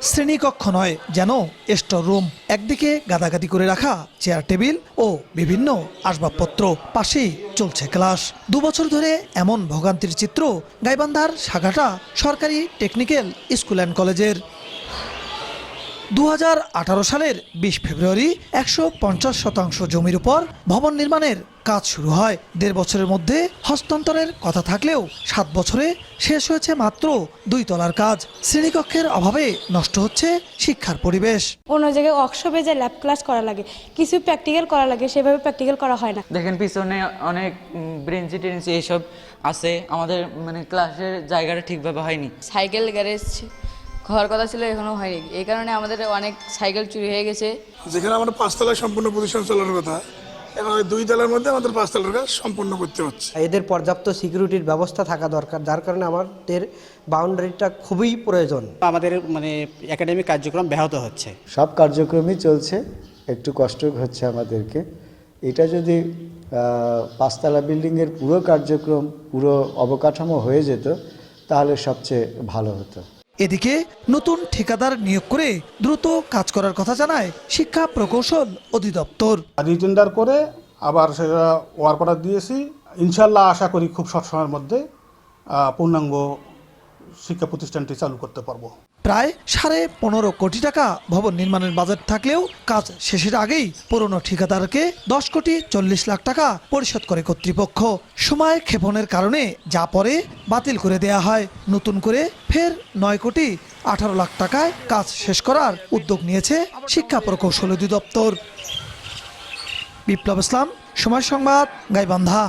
শ্রেণীকক্ষ নয়, যেন স্টোর রুম। একদিকে গাদাগাদি করে রাখা চেয়ার টেবিল ও বিভিন্ন আসবাবপত্র, পাশেই চলছে ক্লাস। 2 বছর ধরে এমন ভোগান্তির চিত্র গাইবান্ধার সাঘাটা সরকারি টেকনিক্যাল স্কুল অ্যান্ড কলেজের। 2018 সালের 20 ফেব্রুয়ারি 150 শতাংশ জমির উপর ভবন নির্মাণের কাজ শুরু হয়। 1.5 বছরের মধ্যে হস্তান্তরের কথা থাকলেও 7 বছরে শেষ হয়েছে মাত্র 2 তলার কাজ। শ্রেণীকক্ষের অভাবে নষ্ট হচ্ছে শিক্ষার পরিবেশ। অন্য জায়গায় ওয়ার্কশপে যে ল্যাব ক্লাস করা লাগে, কিছু প্র্যাকটিক্যাল করা লাগে, সেভাবে প্র্যাকটিক্যাল করা হয় না। দেখেন পিছনে অনেক ব্রেঞ্চি টেঞ্চি এইসব আছে, আমাদের ক্লাসের জায়গাটা ঠিকভাবে হয়নি। সাইকেল গ্যারেজ হওয়ার কথা ছিল, এখনো হয়নি। এই কারণে আমাদের অনেক সাইকেল চুরি হয়ে গেছে। যেখানে আমাদের 5 তলায় সম্পূর্ণ প্রতিষ্ঠান চালানোর কথা, এখন 2 তলার মধ্যে আমাদের 5 তলার কাজ সম্পূর্ণ করতে হচ্ছে। এদের পর্যাপ্ত সিকিউরিটির ব্যবস্থা থাকা দরকার, যার কারণে আমাদের বাউন্ডারিটা খুবই প্রয়োজন। আমাদের একাডেমিক কার্যক্রম ব্যাহত হচ্ছে। সব কার্যক্রমই চলছে, একটু কষ্ট হচ্ছে আমাদেরকে। এটা যদি 5 তলা বিল্ডিংয়ের পুরো কার্যক্রম, পুরো অবকাঠামো হয়ে যেত, তাহলে সবচেয়ে ভালো হতো। এদিকে নতুন ঠিকাদার নিয়োগ করে দ্রুত কাজ করার কথা জানায় শিক্ষা প্রকৌশল অধিদপ্তর। রিটেন্ডার করে আবার সেটা ওয়ার্ক অর্ডার দিয়েছি। ইনশাল্লাহ আশা করি খুব শর্ট সময়ের মধ্যে পূর্ণাঙ্গ শিক্ষা প্রতিষ্ঠানটি চালু করতে পারবো। প্রায় 15.5 কোটি টাকা ভবন নির্মাণের বাজেট থাকলেও কাজ শেষের আগেই পুরনো ঠিকাদারকে 10,40,00,000 টাকা পরিশোধ করে কর্তৃপক্ষ। সময় ক্ষেপণের কারণে যা পরে বাতিল করে দেয়া হয়। নতুন করে ফের 9,18,00,000 টাকায় কাজ শেষ করার উদ্যোগ নিয়েছে শিক্ষা প্রকৌশল অধিদপ্তর। বিপ্লব ইসলাম, সময় সংবাদ, গাইবান্ধা।